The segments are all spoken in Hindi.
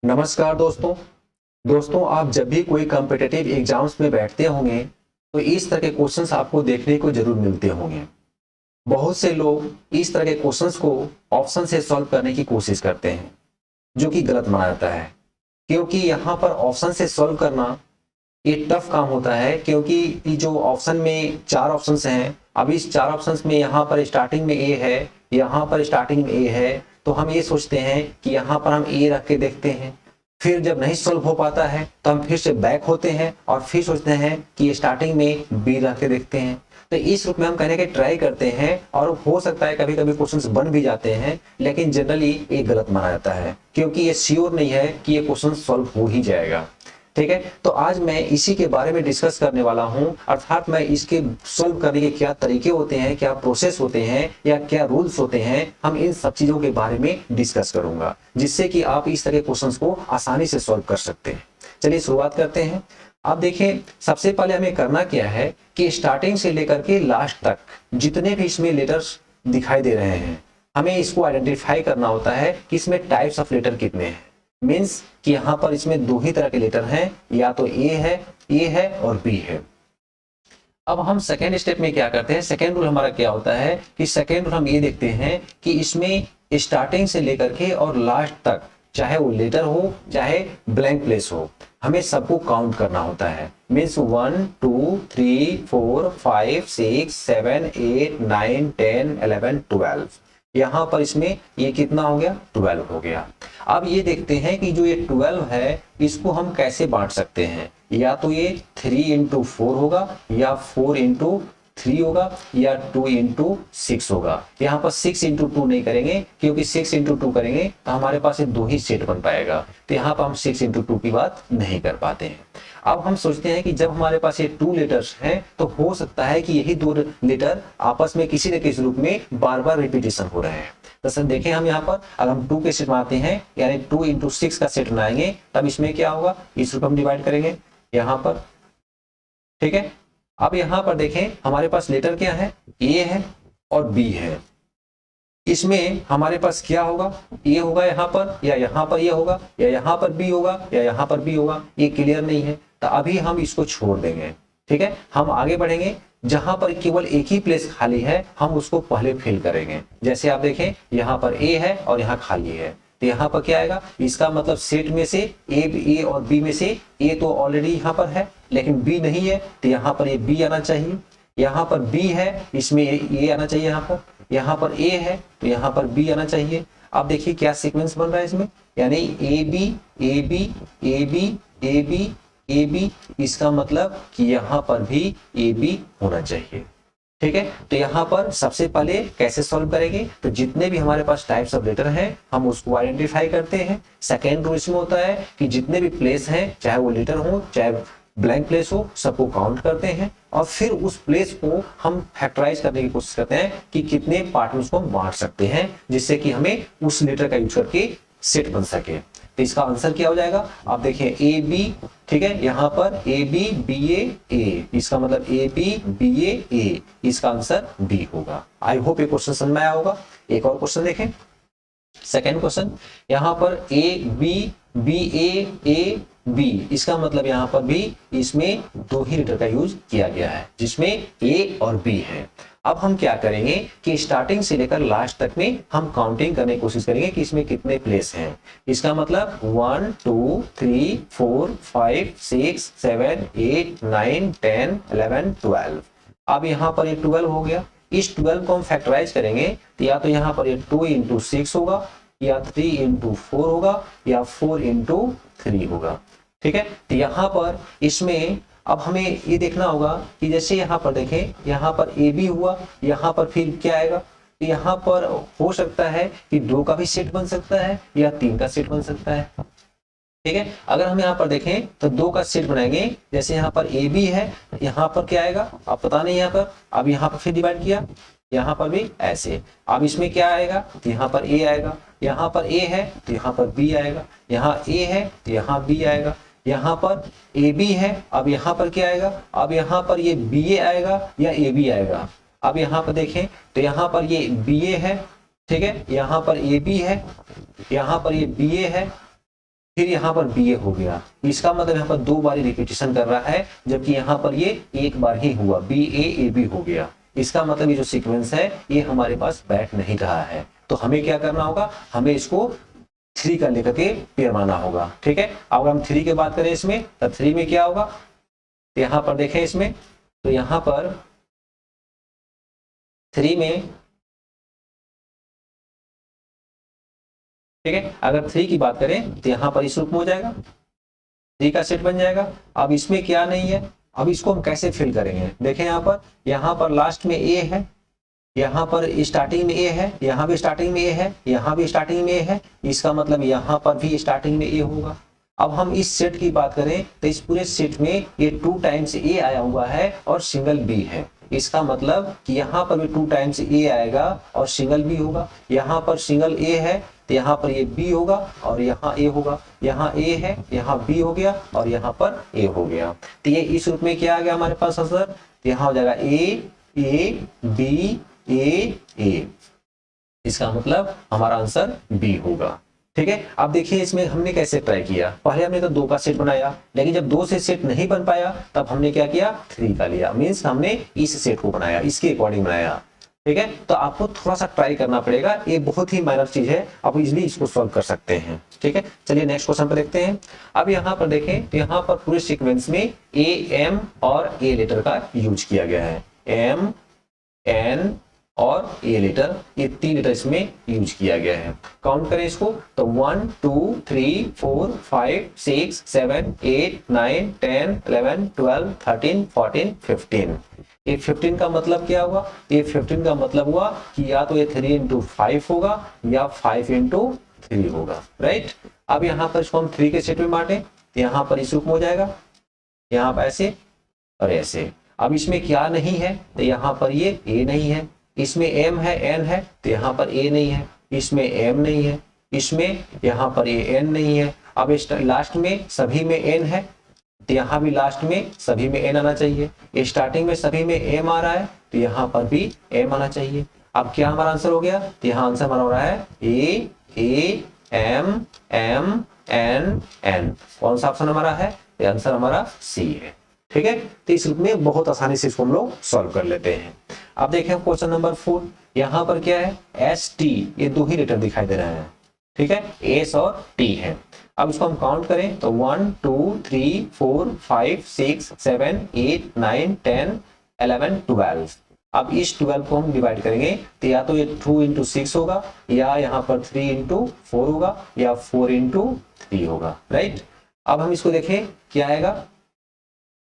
नमस्कार दोस्तों। आप जब भी कोई कॉम्पिटिटिव एग्जाम्स में बैठते होंगे तो इस तरह के क्वेश्चंस आपको देखने को जरूर मिलते होंगे। बहुत से लोग इस तरह के क्वेश्चंस को ऑप्शन से सॉल्व करने की कोशिश करते हैं, जो कि गलत माना जाता है, क्योंकि यहाँ पर ऑप्शन से सॉल्व करना ये टफ काम होता है। क्योंकि ये जो ऑप्शन में 4 ऑप्शंस हैं, अब इस 4 ऑप्शंस में यहाँ पर स्टार्टिंग में ए है, यहाँ पर स्टार्टिंग में ए है, तो हम ये सोचते हैं कि यहाँ पर हम ए रख के देखते हैं। फिर जब नहीं सॉल्व हो पाता है तो हम फिर से बैक होते हैं और फिर सोचते हैं कि स्टार्टिंग में बी रख के देखते हैं। तो इस रूप में हम कहने के ट्राई करते हैं और हो सकता है कभी कभी क्वेश्चंस बन भी जाते हैं, लेकिन जनरली ये गलत माना जाता है क्योंकि ये श्योर नहीं है कि ये क्वेश्चन सॉल्व हो ही जाएगा। ठीक है, तो आज मैं इसी के बारे में डिस्कस करने वाला हूं, अर्थात मैं इसके सॉल्व करने के क्या तरीके होते हैं, क्या प्रोसेस होते हैं या क्या रूल्स होते हैं, हम इन सब चीजों के बारे में डिस्कस करूंगा, जिससे कि आप इस तरह के क्वेश्चंस को आसानी से सॉल्व कर सकते हैं। चलिए शुरुआत करते हैं। आप देखें, सबसे पहले हमें करना क्या है कि स्टार्टिंग से लेकर के लास्ट तक जितने भी इसमें लेटर्स दिखाई दे रहे हैं, हमें इसको आइडेंटिफाई करना होता है कि इसमें टाइप्स ऑफ लेटर कितने हैं। मीन्स कि यहां पर इसमें 2 ही तरह के लेटर हैं, या तो ए है और बी है। अब हम सेकेंड स्टेप में क्या करते हैं, सेकेंड रूल हमारा क्या होता है कि सेकेंड रूल हम ये देखते हैं कि इसमें स्टार्टिंग से लेकर के और लास्ट तक, चाहे वो लेटर हो चाहे ब्लैंक प्लेस हो, हमें सबको काउंट करना होता है। मीन्स 1 2 3 4 5 6 7 8 9 10 11 12। यहां पर इसमें ये कितना हो गया, 12 हो गया। अब ये देखते हैं कि जो ये 12 है इसको हम कैसे बांट सकते हैं। या तो ये 3 इंटू 4 होगा, या 4 इंटू 3 होगा, या 2 इंटू 6 होगा। यहाँ पर 6 इंटू 2 नहीं करेंगे, क्योंकि 6 इंटू 2 करेंगे तो हमारे पास ये 2 ही सेट बन पाएगा, तो यहाँ पर हम 6 इंटू 2 की बात नहीं कर पाते हैं। अब हम सोचते हैं कि जब हमारे पास ये 2 लेटर्स हैं तो हो सकता है कि यही 2 लेटर आपस में किसी न किसी रूप में बार बार रिपीटेशन हो रहे हैं। तो सर देखें, हम यहाँ पर अगर हम 2 के सेट बनाते हैं, यानी 2 इंटू 6 का सेट बनाएंगे, तब इसमें क्या होगा, इस रूप हम डिवाइड करेंगे यहाँ पर। ठीक है, अब यहाँ पर देखें हमारे पास लेटर क्या है, ए है और बी है। इसमें हमारे पास क्या होगा, ए होगा यहाँ पर, या यहाँ पर ये होगा, या यहाँ पर बी होगा, या यहाँ पर बी होगा। ये क्लियर नहीं है तो अभी हम इसको छोड़ देंगे। ठीक है, हम आगे बढ़ेंगे। जहां पर केवल एक ही प्लेस खाली है हम उसको पहले फिल करेंगे। जैसे आप देखें यहाँ पर ए है और यहाँ खाली है, तो यहाँ पर क्या आएगा, इसका मतलब सेट में से ए और बी में से ए तो ऑलरेडी यहाँ पर है लेकिन बी नहीं है, तो यहाँ पर ये बी आना चाहिए। यहाँ पर बी है, इसमें ए आना चाहिए। यहाँ पर ए है तो यहाँ पर बी आना चाहिए। अब देखिए क्या सीक्वेंस बन रहा है इसमें, यानी A B A B A B A B A B, इसका मतलब कि यहाँ पर भी ए बी होना चाहिए। ठीक है, तो यहाँ पर सबसे पहले कैसे सॉल्व करेंगे, तो जितने भी हमारे पास टाइप्स ऑफ लेटर हैं हम उसको आइडेंटिफाई करते हैं। सेकेंड रूल इसमें होता है कि जितने भी प्लेस हैं, चाहे वो लेटर हो चाहे ब्लैंक प्लेस हो, सबको काउंट करते हैं और फिर उस प्लेस को हम फैक्टराइज करने की कोशिश करते हैं कि कितने पार्ट में उसको हम बांट सकते हैं, जिससे कि हमें उस लेटर का यूज करके सेट बन सके। तो इसका आंसर क्या हो जाएगा, आप देखें ए बी। ठीक है, यहाँ पर ए बी बी ए, इसका मतलब ए बी बी ए, इसका आंसर बी होगा। आई होप ये क्वेश्चन समझ में आया होगा। एक और क्वेश्चन देखें, सेकेंड क्वेश्चन। यहाँ पर ए बी ए बी, इसका मतलब यहाँ पर भी इसमें 2 ही लेटर का यूज किया गया है, जिसमें ए और बी है। अब हम क्या करेंगे कि स्टार्टिंग से लेकर लास्ट तक में हम काउंटिंग करने की कोशिश करेंगे कि इसमें कितने प्लेस हैं। इसका मतलब 1 2 3 4 5 6 7 8 9 10 11 12। अब यहाँ पर ये 12 हो गया। इस 12 को हम फैक्टराइज करेंगे तो या तो यहाँ पर ये 2 इंटू 6 होगा, या 3 इंटू 4 होगा, या 4 इंटू 3 होगा। ठीक है, तो यहाँ पर इसमें अब हमें ये देखना होगा कि जैसे यहाँ पर देखें, यहाँ पर ए बी हुआ, यहाँ पर फिर क्या आएगा, तो यहाँ पर हो सकता है कि 2 का भी सेट बन सकता है या 3 का सेट बन सकता है। ठीक है, अगर हम यहाँ पर देखें तो 2 का सेट बनाएंगे। जैसे यहाँ पर ए बी है, यहाँ पर क्या आएगा अब पता नहीं, यहाँ पर अब यहाँ पर फिर डिवाइड किया, यहाँ पर भी ऐसे। अब इसमें क्या आएगा, तो यहाँ पर ए आएगा, यहाँ पर ए है तो यहाँ पर बी आएगा, यहाँ ए है तो यहाँ बी आएगा, यहाँ पर ए बी है, अब यहाँ पर क्या आएगा, अब यहाँ पर ये बी ए आएगा या ए बी आएगा। अब यहाँ पर देखें तो यहाँ पर ये बी ए है, ठीक है, यहाँ पर ए बी है, यहाँ पर ये बी ए है, फिर यहाँ पर बी ए हो गया। इसका मतलब यहाँ पर 2 बार रिपीटेशन कर रहा है, जबकि यहाँ पर ये एक बार ही हुआ, बी ए बी हो गया। इसका मतलब ये जो सीक्वेंस है ये हमारे पास बैठ नहीं रहा है। तो हमें क्या करना होगा, हमें इसको 3 का लेकर के पेयर बनाना होगा। ठीक है, अगर हम 3 की बात करें इसमें, तब 3 में क्या होगा, तो यहाँ पर देखें इसमें, तो यहाँ पर 3 में, ठीक है, अगर 3 की बात करें तो यहाँ पर इस रूप में हो जाएगा, 3 का सेट बन जाएगा। अब इसमें क्या नहीं है, अब इसको हम कैसे फिल करेंगे, देखें यहाँ पर लास्ट में ए है, यहाँ पर स्टार्टिंग में ए है, यहाँ भी स्टार्टिंग में ए है, यहाँ भी स्टार्टिंग में ए है, इसका मतलब यहाँ पर भी स्टार्टिंग में ए होगा। अब हम इस सेट की बात करें तो इस पूरे सेट में ये 2 टाइम्स ए आया हुआ है और सिंगल बी है। इसका मतलब कि यहाँ पर भी 2 टाइम्स ए आएगा और सिंगल बी होगा। यहाँ पर सिंगल ए है तो यहाँ पर ये बी होगा और यहाँ ए होगा, यहाँ ए है, यहाँ बी हो गया और यहाँ पर ए हो गया। तो ये इस रूप में क्या आ गया हमारे पास आंसर, तो यहाँ हो जाएगा ए बी ए। इसका मतलब हमारा आंसर बी होगा। ठीक है, अब देखिए इसमें हमने कैसे ट्राई किया, पहले हमने तो 2 का सेट बनाया, लेकिन जब 2 से सेट नहीं बन पाया तब हमने क्या किया, 3 का लिया, मींस हमने इस सेट को बनाया, इसके अकॉर्डिंग बनाया। ठीक है, तो आपको थोड़ा सा ट्राई करना पड़ेगा, ये बहुत ही माइनर चीज है, आप इजिली इसको सॉल्व कर सकते हैं। ठीक है, चलिए नेक्स्ट क्वेश्चन पर देखते हैं। अब यहाँ पर देखें तो यहाँ पर पूरे सीक्वेंस में ए एम और ए लेटर का यूज किया गया है, एम एन और ए लेटर, ये 3 लेटर इसमें यूज किया गया है। काउंट करें इसको तो 1 2 3 4 5 6 7 8 9 10 11 12 13 14 15। ये 15 का मतलब क्या हुआ, ये 15 का मतलब हुआ कि या तो ये 3 इंटू 5 होगा या 5 इंटू 3 होगा, राइट। अब यहाँ पर इसको हम 3 के सेट में बांटे तो यहाँ पर इस रूप में हो जाएगा, यहाँ पर ऐसे और ऐसे। अब इसमें क्या नहीं है, तो यहाँ पर ये ए नहीं है, इसमें m है n है तो यहाँ पर a नहीं है, इसमें m नहीं है, इसमें यहाँ पर a n नहीं है। अब लास्ट में सभी में n है तो यहाँ भी लास्ट में सभी में n आना चाहिए। स्टार्टिंग में सभी में m आ रहा है तो यहाँ पर भी m आना चाहिए। अब क्या हमारा आंसर हो गया, तो यहाँ आंसर हमारा हो रहा है a m m n n। कौन सा ऑप्शन हमारा है, ये आंसर हमारा C है। ठीक है, तो इस रूप में बहुत आसानी से इसको हम लोग सॉल्व कर लेते हैं। अब देखें क्वेश्चन नंबर 4, यहाँ पर क्या है, एस टी, ये 2 ही लेटर दिखाई दे रहे हैं। ठीक है, एस और टी है। अब इसको हम काउंट करें तो 1 2 3 4 5 6 7 8 9 10 11 12। अब इस 12 को हम डिवाइड करेंगे तो या तो ये 2 इंटू 6 होगा, या यहाँ पर 3 इंटू 4 होगा, या 4 इंटू 3 होगा, राइट। अब हम इसको देखें क्या आएगा,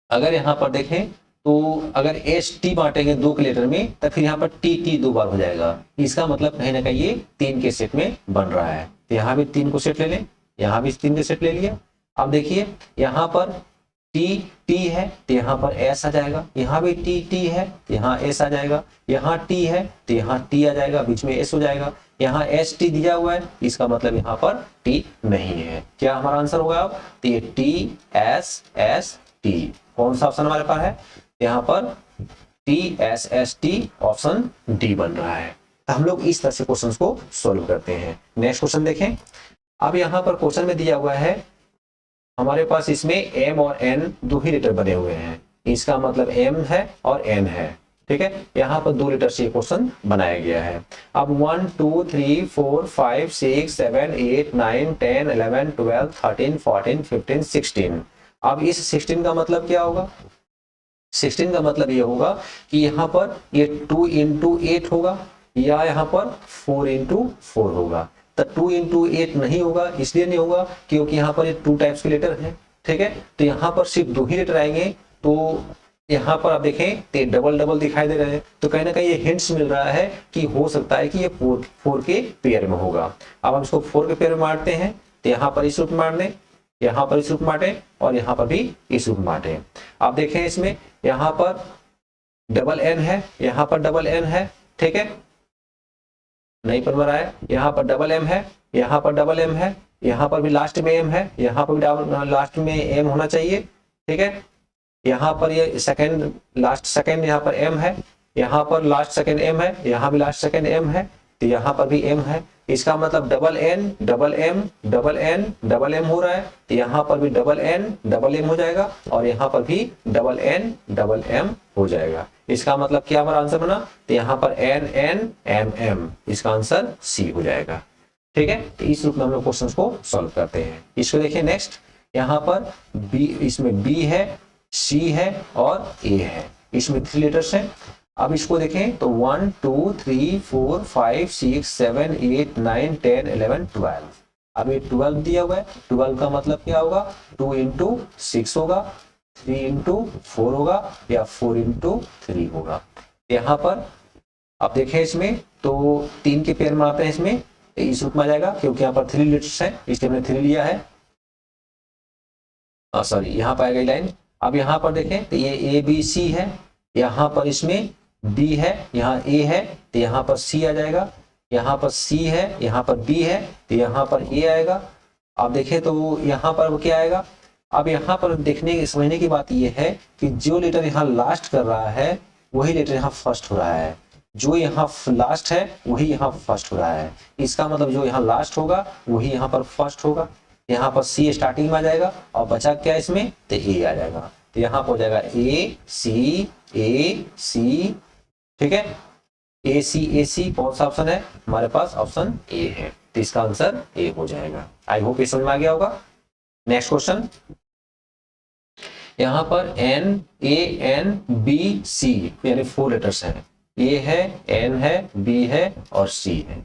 अगर यहाँ पर देखें तो अगर एस टी बांटेंगे 2 के लेटर में तो फिर यहाँ पर टी टी 2 बार हो जाएगा। इसका मतलब कहीं ना कहीं ये 3 के सेट में बन रहा है। तो यहाँ भी 3 को सेट ले लें, यहाँ भी 3 के सेट ले लिया। अब देखिए यहाँ पर टी टी है तो यहाँ पर एस आ जाएगा, यहाँ भी टी टी है तो यहाँ एस आ जाएगा, यहाँ टी है तो यहाँ टी आ जाएगा, बीच में एस हो जाएगा। यहाँ एस टी दिया हुआ है, इसका मतलब यहाँ पर टी नहीं है। क्या हमारा आंसर होगा अब, तो ये टी एस एस टी। कौन सा ऑप्शन हमारे पास है, यहाँ पर T S S T, option D बन रहा है। तो हम लोग इस तरह से क्वेश्चन को सॉल्व करते हैं। नेक्स्ट क्वेश्चन देखें। अब यहाँ पर क्वेश्चन में दिया हुआ है हमारे पास, इसमें एम और एन 2 ही लेटर बने हुए हैं, इसका मतलब एम है और एन है। ठीक है, यहाँ पर 2 लेटर से क्वेश्चन बनाया गया है। अब 1 2 3 4 5 6 7 8 9 10 11 12 13 14 15 16। अब इस 16 का मतलब क्या होगा, 16 का मतलब ये होगा कि यहाँ पर ये 2 इंटू 8 होगा, या यहाँ पर 4 इंटू 4 होगा। तो 2 इंटू 8 नहीं होगा, इसलिए नहीं होगा क्योंकि यहाँ पर ये 2 टाइप्स के लेटर हैं। ठीक है, तो यहाँ पर सिर्फ 2 ही लेटर आएंगे। तो यहाँ पर आप देखें तो डबल डबल दिखाई दे रहे हैं, तो कहीं ना कहीं ये हिंट्स मिल रहा है कि हो सकता है कि ये 4 के पेयर में होगा। अब हम इसको 4 के पेयर में बांटते हैं, तो यहाँ पर इस रूप में बांट दें, यहाँ पर इस रूप में बांटे और यहाँ पर भी इस रूप में बांटे। आप देखें इसमें यहाँ पर डबल एन है, यहाँ पर डबल एन है, ठीक है, नहीं बन रहा है, यहाँ पर डबल एम है, यहाँ पर डबल एम है, यहाँ पर भी लास्ट में एम है, यहाँ पर भी लास्ट में एम होना चाहिए। ठीक है, यहाँ पर ये सेकंड लास्ट सेकंड यहाँ पर एम है, यहाँ पर लास्ट सेकंड एम है, यहाँ भी लास्ट सेकंड एम है, तो यहाँ पर भी m है, इसका मतलब double n double m double n double m हो रहा है, तो यहाँ पर भी डबल n डबल m हो जाएगा और यहाँ पर भी डबल n डबल m हो जाएगा। इसका मतलब क्या हमारा आंसर बना, तो यहाँ पर n n m m, इसका आंसर C हो जाएगा। ठीक है, तो इस रूप में हम लोग क्वेश्चन को सॉल्व करते हैं। इसको देखिए नेक्स्ट, यहाँ पर B, इसमें B है, C है और A है, इसमें 3 लेटर्स हैं। अब इसको देखें तो 1 2 3 4 5 6 7 8 9 10 11 12। अब ये 12 दिया हुआ है, 12 का मतलब क्या होगा, 2 इंटू 6 होगा, 3 इंटू 4 होगा या 4 इंटू 3 होगा। यहाँ पर आप देखें इसमें तो 3 के पेयर में आते हैं, इसमें इस रूप में आ जाएगा क्योंकि यहाँ पर 3 लेटर्स है, इसलिए हमने 3 लिया है। सॉरी, यहाँ पर आएगा लाइन। अब यहाँ पर देखें तो ये ABC है, यहाँ पर इसमें B है, यहाँ A है, तो यहाँ पर C आ जाएगा, यहाँ पर C है, यहाँ पर B है, तो यहाँ पर A आएगा। अब देखें तो यहाँ पर वो क्या आएगा। अब यहाँ पर देखने समझने की बात यह है कि जो लेटर यहाँ लास्ट कर रहा है वही लेटर यहाँ फर्स्ट हो रहा है, जो यहाँ लास्ट है वही यहाँ फर्स्ट हो रहा है। इसका मतलब जो यहाँ लास्ट होगा वही यहाँ पर फर्स्ट होगा। यहाँ पर C स्टार्टिंग में आ जाएगा और बचा क्या इसमें, तो A आ जाएगा, तो यहाँ पर हो जाएगा A C। ठीक है, AC कौन सा ऑप्शन है हमारे पास, ऑप्शन A है, तो इसका आंसर A हो जाएगा। आई होप ये समझ में आ गया होगा। नेक्स्ट क्वेश्चन, यहाँ पर NANBC यानी 4 लेटर्स हैं, A है, N है, B है और C है।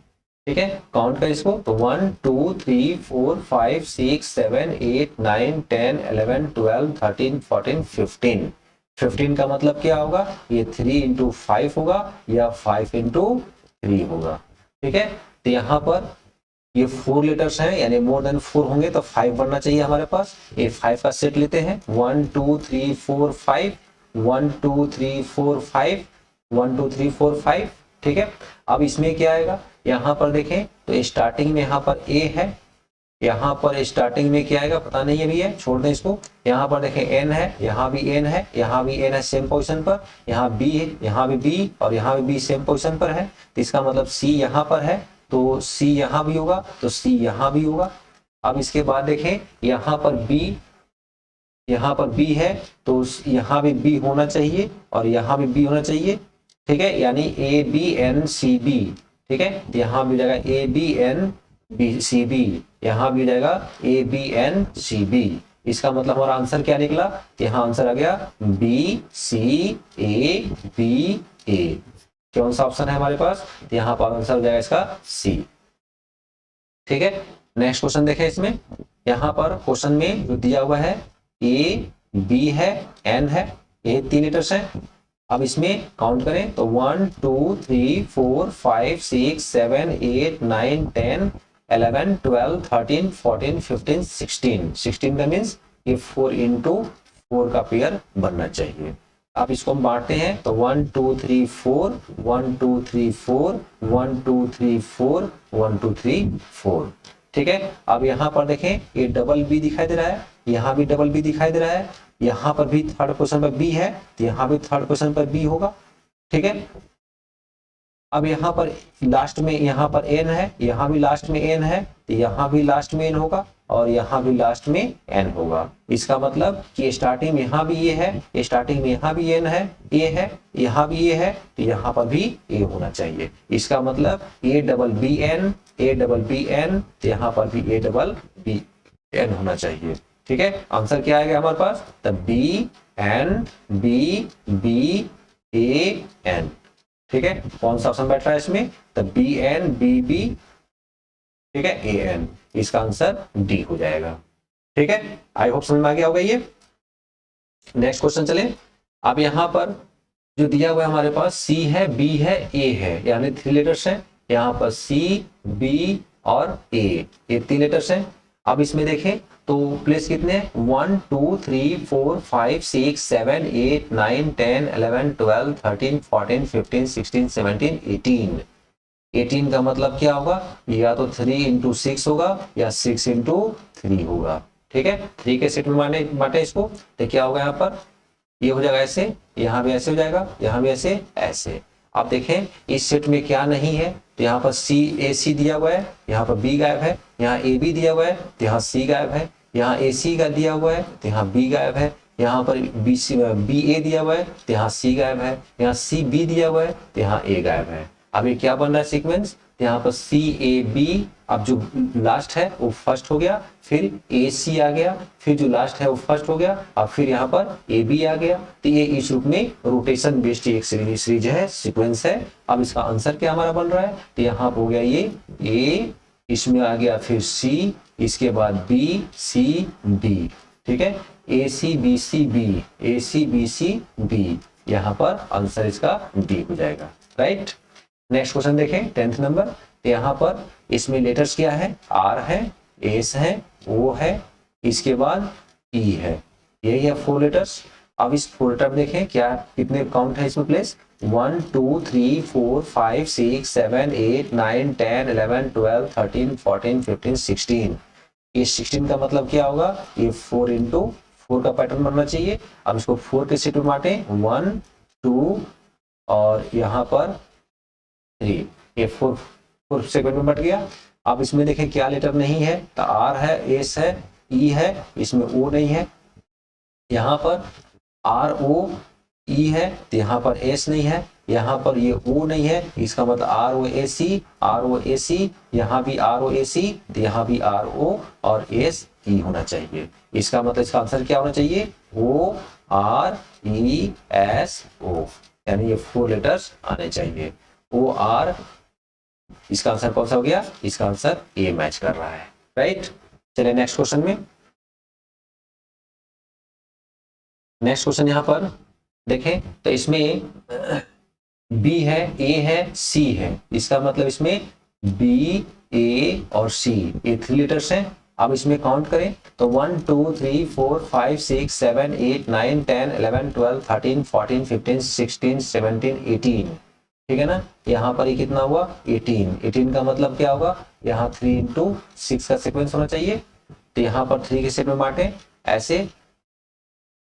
ठीक है, काउंट कर इसको तो 1 2 3 4 5 6 7 8 9 10 11 12 13 14 15। 15 का मतलब क्या होगा, ये 3 इंटू 5 होगा या 5 इंटू 3 होगा। ठीक है, तो यहाँ पर ये 4 लेटर्स हैं यानी मोर देन 4 होंगे तो 5 बनना चाहिए हमारे पास। ये 5 का सेट लेते हैं, 1 2 3 4 5 1 2 3 4 5 1 2 3 4 5। ठीक है, अब इसमें क्या आएगा, यहाँ पर देखें तो स्टार्टिंग में यहाँ पर A है, यहाँ पर स्टार्टिंग में क्या आएगा पता नहीं है भी है, छोड़ दें इसको। यहाँ पर देखें N है, यहाँ भी N है, यहाँ भी N है सेम पोजीशन पर, यहाँ B है, यहाँ भी B और यहाँ भी B सेम पोजीशन पर है, तो इसका मतलब C यहाँ पर है तो C यहाँ भी होगा तो C यहाँ भी होगा। अब इसके बाद देखें यहाँ पर B, यहाँ पर B है तो यहाँ भी B होना चाहिए और यहाँ भी B होना चाहिए। ठीक है, यानी ABNCB। ठीक है, यहाँ भी हो जाएगा ABNCB, यहाँ भी हो जाएगा ABNCB। इसका मतलब हमारा आंसर क्या निकला, यहाँ आंसर आ गया BCABA। कौन सा ऑप्शन है हमारे पास, यहाँ पर आंसर हो जाएगा इसका C। ठीक है, नेक्स्ट क्वेश्चन देखें। इसमें यहाँ पर क्वेश्चन में जो दिया हुआ है A B है, N है, ये 3 लेटर्स हैं। अब इसमें काउंट करें तो 1 2 3 4 5 6 7 8 9 10 11 12 13 14 15 16। 16 का मीन्स ये 4 इंटू 4 का पेयर बनना चाहिए। अब इसको हम बांटते हैं तो 1 2 3 4 1 2 3 4 1 2 3 4 1 2 3 4। ठीक है, अब यहाँ पर देखें ये डबल B दिखाई दे रहा है, यहाँ भी डबल B दिखाई दे रहा है, यहाँ पर भी थर्ड पोजीशन पर B है तो यहाँ भी थर्ड पोजीशन पर B होगा। ठीक है, अब यहाँ पर लास्ट में यहाँ पर N है, यहाँ भी लास्ट में N है तो यहाँ भी लास्ट में N होगा और यहाँ भी लास्ट में N होगा। इसका मतलब कि स्टार्टिंग में यहाँ भी ये है, स्टार्टिंग में यहाँ भी N है, A है, यहाँ भी A है तो यहाँ पर भी A होना चाहिए। इसका मतलब ABBN ABBN तो यहाँ पर भी ABBN होना चाहिए। ठीक है, आंसर क्या आएगा हमारे पास, तब BNBBAN। ठीक है, कौन सा ऑप्शन बैठ रहा है इसमें, तब BNBB। ठीक है, AN, इसका आंसर D हो जाएगा। ठीक है, आई होप समझ में आ गया होगा ये। नेक्स्ट क्वेश्चन चले। अब यहाँ पर जो दिया हुआ है हमारे पास C है, B है, A है, यानी 3 लेटर्स हैं। यहाँ पर C B और A, ये 3 लेटर्स हैं। अब इसमें देखें तो प्लेस कितने, 1 2 3 4 5 6 7 8 9 10 11 12 13 14 15 16 17 18। 18 का मतलब क्या होगा, या तो 3 इंटू 6 होगा या 6 इंटू 3 होगा। ठीक है, 3 के सेट में बांटे इसको तो क्या होगा, यहाँ पर ये हो जाएगा ऐसे, यहाँ भी ऐसे हो जाएगा, यहाँ भी ऐसे ऐसे। आप देखें इस सेट में क्या नहीं है तो यहाँ पर सी ए सी दिया हुआ है, यहाँ पर बी गायब है, यहाँ ए बी दिया हुआ है तो यहाँ सी गायब है, यहाँ ए सी का दिया हुआ है तो यहाँ बी गायब है, यहाँ पर बी ए दिया हुआ है तो यहाँ सी गायब है, यहाँ सी बी दिया हुआ है तो यहाँ ए गायब है। अब ये क्या बन रहा है सीक्वेंस, यहाँ पर सी ए बी, अब जो लास्ट है वो फर्स्ट हो गया, फिर ए सी आ गया, फिर जो लास्ट है वो फर्स्ट हो गया, अब फिर यहाँ पर ए बी आ गया। तो ये इस रूप में रोटेशन बेस्ड एक सीरीज है, सीक्वेंस है। अब इसका आंसर क्या हमारा बन रहा है, तो यहाँ पर हो गया ये ए, इसमें आ गया फिर सी, इसके बाद बी सी बी, ठीक है, ए सी बी सी बी, ए सी बी सी बी, यहाँ पर आंसर इसका डी हो जाएगा, राइट। नेक्स्ट क्वेश्चन देखें 10th नंबर। तो यहाँ पर इसमें लेटर्स क्या है, आर है, एस है, ओ है, इसके बाद ई है, यही है 4 लेटर्स। अब इस 4 लेटर में देखें क्या कितने काउंट है इसमें प्लेस, 1 2 3 4 5 6 7 8 9 10 11 12 13 14 15 16। ये 16 का मतलब क्या होगा, ये 4 into 4 का पैटर्न बनना चाहिए। अब इसको 4 के सेट में बांटे, 1 2 और यहाँ पर 3, ये 4 सेगमेंट में बट गया। अब इसमें देखें क्या लेटर नहीं है, तो आर है, एस है, ई है, इसमें ओ नहीं है, यहाँ पर आर ओ ई है तो यहाँ पर एस नहीं है, यहाँ पर ये ओ नहीं है, इसका मतलब आर ओ ए सी, आर ओ ए सी, यहाँ भी आर ओ ए सी तो यहाँ भी आर ओ और एस ई होना चाहिए। इसका मतलब इसका आंसर क्या होना चाहिए, O R E S O, यानी ये 4 लेटर्स आने चाहिए, ओ आर। इसका आंसर कौन सा हो गया, इसका आंसर ए मैच कर रहा है, राइट। चलिए नेक्स्ट क्वेश्चन में, नेक्स्ट क्वेश्चन यहाँ पर देखें तो इसमें बी है, ए है, सी है, इसका मतलब इसमें बी ए और सी ये 3 लेटर्स हैं। अब इसमें काउंट करें तो 1 2 3 4 5 6 7 8 9 10 11 12 13 14 15 16 17 18, ठीक है ना। यहाँ पर ये कितना हुआ 18, 18 का मतलब क्या होगा, यहाँ 3 into 6 का सीक्वेंस होना चाहिए, तो यहाँ पर 3 के सेट में बांटे ऐसे,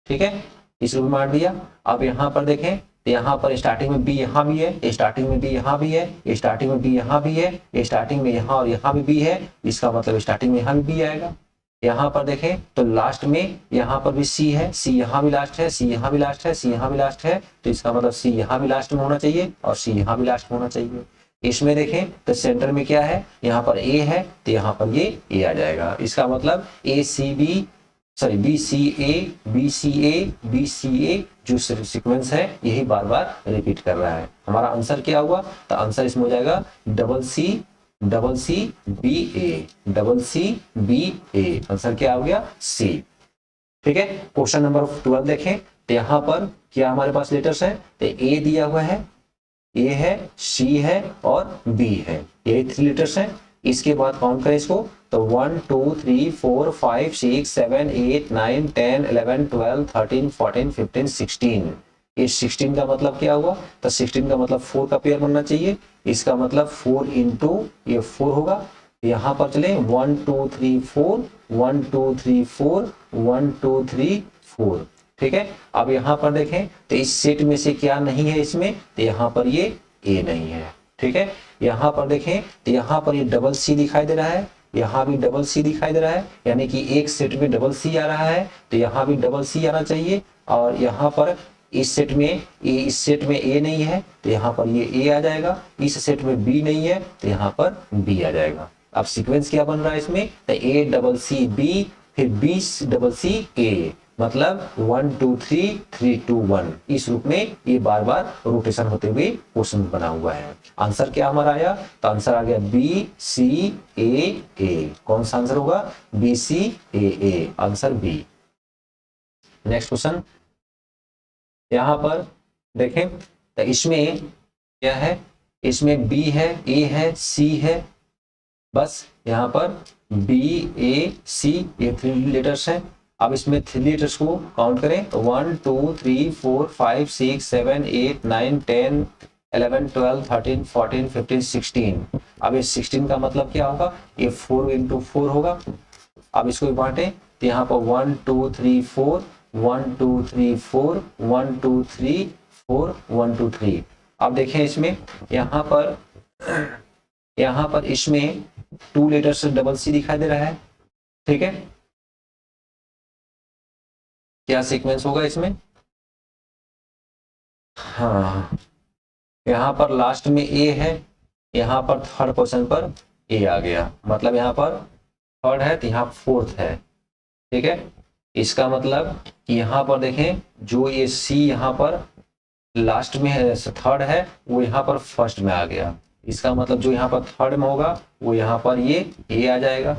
ठीक है, इस रूप में बांट दिया। अब यहाँ पर देखें तो यहाँ पर स्टार्टिंग में बी यहाँ भी है, स्टार्टिंग में बी यहाँ भी है, स्टार्टिंग में बी यहाँ भी है, स्टार्टिंग में यहाँ और यहाँ भी बी है, इसका मतलब स्टार्टिंग में यहाँ भी बी आएगा। यहाँ पर देखें तो लास्ट में यहाँ पर भी सी है, सी यहाँ भी लास्ट है, सी यहाँ भी लास्ट है, सी यहाँ भी लास्ट है, तो इसका मतलब सी यहाँ भी लास्ट में होना चाहिए और सी यहाँ भी लास्ट में होना चाहिए। इसमें देखें तो सेंटर में क्या है, यहाँ पर ए है तो यहाँ पर ये ए आ जाएगा। इसका मतलब A C B sorry B C A B C A B C A जो सीक्वेंस है यही बार बार रिपीट कर रहा है। हमारा आंसर क्या हुआ, तो आंसर इसमें हो जाएगा डबल सी बी ए, डबल सी बी ए, आंसर क्या हो गया सी, ठीक है। क्वेश्चन नंबर 12 देखें तो यहाँ पर क्या हमारे पास लेटर्स है, तो ए दिया हुआ है, ए है, सी है और बी है, ये 3 लेटर्स हैं। इसके बाद काउंट करें इसको तो 1 2 3 4 5 6 7 8 9 10 11 12 13 14 15 16, ये 16 का मतलब क्या हुआ, तो 16 का मतलब 4 का पेयर बनना चाहिए। इसका मतलब 4 into ये 4 होगा, यहाँ पर चले 1 2 3 4 1 2 3 4 1 2 3 4, ठीक है। अब यहाँ पर देखें तो इस सेट में से क्या नहीं है इसमें, तो यहाँ पर ये ए नहीं है, ठीक है। यहाँ पर देखें तो यहाँ पर ये डबल सी दिखाई दे रहा है, यहाँ भी डबल सी दिखाई दे रहा है, यानी कि एक सेट में डबल सी आ रहा है तो यहाँ भी डबल सी आना चाहिए। और यहाँ पर इस सेट में ए नहीं है तो यहाँ पर ये ए आ जाएगा, इस सेट में बी नहीं है तो यहाँ पर बी आ जाएगा। अब सीक्वेंस क्या बन रहा है इसमें, तो ए डबल सी बी फिर बी डबल सी ए, मतलब 1 2 3 3 2 1, इस रूप में ये बार बार रोटेशन होते हुए क्वेश्चन बना हुआ है। आंसर क्या हमारा आया, तो आंसर आ गया बी सी ए, कौन सा आंसर होगा, बी सी ए, आंसर बी। नेक्स्ट क्वेश्चन यहाँ पर देखें तो इसमें क्या है, इसमें बी है, ए है, सी है, बस यहाँ पर बी ए सी ये 3 लेटर्स हैं। अब इसमें 3 लेटर्स को काउंट करें तो 1 2 3 4 5 6 7 8 9 10 11 12 13 14 15 16। अब ये 16 का मतलब क्या होगा, ये 4 into 4 होगा। अब इसको बांटे तो यहाँ पर 1 2 3 4 1 2 3 4 1 2 3 4 1 2 3। अब देखें इसमें यहाँ पर यहाँ पर इसमें 2 लेटर से डबल सी दिखाई दे रहा है, ठीक है। क्या सीक्वेंस होगा इसमें? हाँ, यहाँ पर लास्ट में ए है, यहाँ पर थर्ड पोजीशन पर ए आ गया, मतलब यहाँ पर थर्ड है तो यहाँ फोर्थ है, ठीक है। इसका मतलब कि यहाँ पर देखें, जो ये सी यहाँ पर लास्ट में है, थर्ड है, वो यहाँ पर फर्स्ट में आ गया। इसका मतलब जो यहाँ पर थर्ड में होगा वो यहाँ पर ये ए आ जाएगा,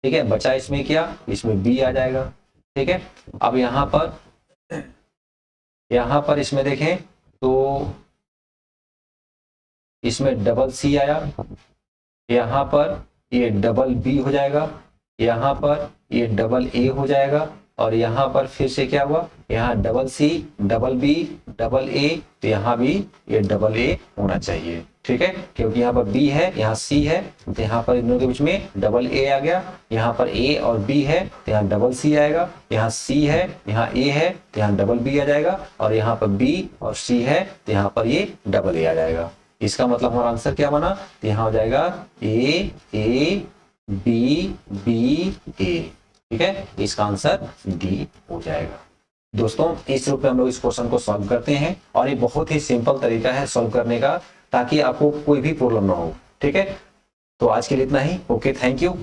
ठीक है। बचा इसमें क्या? इसमें बी आ जाएगा, ठीक है। अब यहाँ पर इसमें देखें तो इसमें डबल सी आया, यहाँ पर ये डबल बी हो जाएगा, यहाँ पर ये डबल ए हो जाएगा, और यहाँ पर फिर से क्या हुआ, यहाँ double C double B double A, तो यहाँ भी ये डबल ए होना चाहिए, ठीक है। क्योंकि यहाँ पर बी है, यहाँ सी है, तो यहाँ पर इन दोनों के बीच में डबल ए आ गया। यहाँ पर ए और बी है तो यहाँ डबल सी आएगा, यहाँ सी है, यहाँ ए है तो यहाँ डबल बी आ जाएगा, और यहाँ पर बी और सी है तो यहाँ पर ये डबल ए आ जाएगा। इसका मतलब हमारा आंसर क्या बना? तो यहाँ हो जाएगा ए बी बी ए, ठीक है। इसका आंसर डी हो जाएगा। दोस्तों, इस रूप में हम लोग इस क्वेश्चन को सॉल्व करते हैं, और ये बहुत ही सिंपल तरीका है सॉल्व करने का, ताकि आपको कोई भी प्रॉब्लम ना हो, ठीक है। तो आज के लिए इतना ही। Okay, thank you.